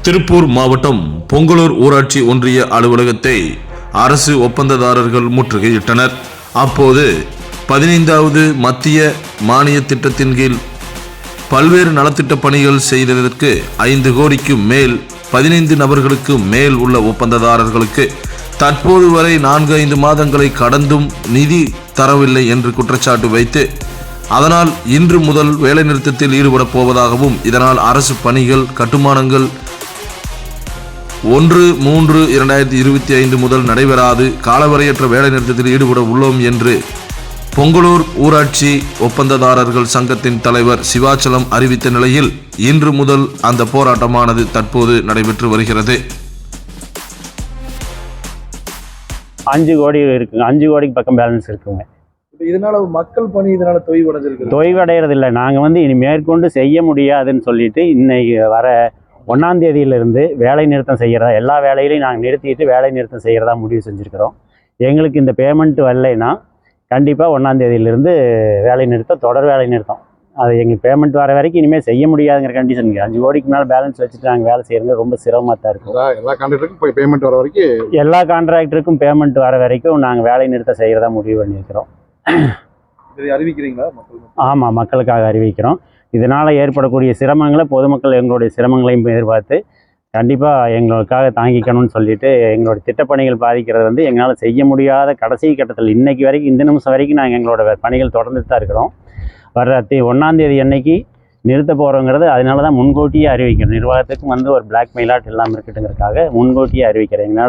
திருப்பூர் மாவட்டம் பொங்கலூர் ஊராட்சி ஒன்றிய அலுவலகத்தை அரசு ஒப்பந்ததாரர்கள் முற்றுகையிட்டனர். அப்போது 15வது மத்திய மானிய திட்டத்தின் கீழ் பல்வேறு நலத்திட்ட பணிகள் செய்ததற்கு 5 கோடிக்கு மேல் 15 நபர்களுக்கு மேல் உள்ள ஒப்பந்ததாரர்களுக்கு தற்போது வரை 4-5 மாதங்களை கடந்தும் நிதி தரவில்லை என்று குற்றச்சாட்டு வைத்து அதனால் இன்று முதல் வேலைநிறுத்தத்தில் ஈடுபடப் போவதாகவும் இதனால் அரசு பணிகள் கட்டுமானங்கள் 1/3/2025 முதல் நடைபெறாது, காலவரையற்ற வேலைநிறுத்தத்தில் ஈடுபட உள்ளோம் என்று பொங்கலூர் ஊராட்சி ஒப்பந்ததாரர்கள் சங்கத்தின் தலைவர் சிவாச்சலம் அறிவித்த நிலையில் இன்று முதல் அந்த போராட்டமானது தற்போது நடைபெற்று வருகிறது. 5 கோடி இருக்குங்க, 5 கோடிக்கு பக்கம் பேலன்ஸ் இருக்குங்க. இதனால மக்கள் பணி இதனால தொய்வடைஞ்சிருக்கு. தொய்வடைகிறது இல்லை, நாங்கள் இனி மேற்கொண்டு செய்ய முடியாதுன்னு சொல்லிட்டு இன்னைக்கு வர 1ஆம் தேதியிலிருந்து வேலை நிறுத்தம் செய்கிறதா, எல்லா வேலையிலையும் நாங்கள் நிறுத்திட்டு வேலை நிறுத்தம் செய்கிறதா முடிவு செஞ்சுருக்கிறோம். எங்களுக்கு இந்த பேமெண்ட் வரலைன்னா கண்டிப்பாக 1ஆம் தேதியிலிருந்து வேலை நிறுத்தம், தொடர் வேலை நிறுத்தம். அது எங்களுக்கு பேமெண்ட் வர வரைக்கும் இனிமேல் செய்ய முடியாதுங்கிற கண்டிஷனுக்கு 5 கோடிக்கு மேலே பேலன்ஸ் வச்சுட்டு நாங்கள் வேலை செய்கிறது ரொம்ப சிரமமாக தான் இருக்கும். எல்லா கான்ட்ராக்டருக்கும் பேமெண்ட் வர வரைக்கும் எல்லா கான்ட்ராக்டருக்கும் பேமெண்ட் வர வரைக்கும் நாங்கள் வேலை நிறுத்தம் செய்கிறதா முடிவு பண்ணியிருக்கிறோம். அறிவிக்கிறீங்களா? ஆமாம், மக்களுக்காக அறிவிக்கிறோம். இதனால் ஏற்படக்கூடிய சிரமங்களை பொதுமக்கள் எங்களுடைய சிரமங்களையும் எதிர்பார்த்து கண்டிப்பாக எங்களுக்காக தாங்கிக்கணும்னு சொல்லிட்டு எங்களோட திட்டப்பணிகள் பாதிக்கிறது எங்களால் செய்ய முடியாத கடைசி கட்டத்தில் இன்னைக்கு வரைக்கும் இந்த நிமிஷம் வரைக்கும் நாங்கள் எங்களோட பணிகள் தொடர்ந்துட்டு தான் இருக்கிறோம். வர்ற 1ஆம் தேதி அன்னைக்கு நிறுத்த போகிறோங்கிறது அதனால தான் முன்கூட்டியே அறிவிக்கிறோம். நிர்வாகத்துக்கும் ஒரு பிளாக்மெயிலாட் இல்லாமல் இருக்கட்டுங்கிறதுக்காக முன்கூட்டியே அறிவிக்கிறேன். எங்களால்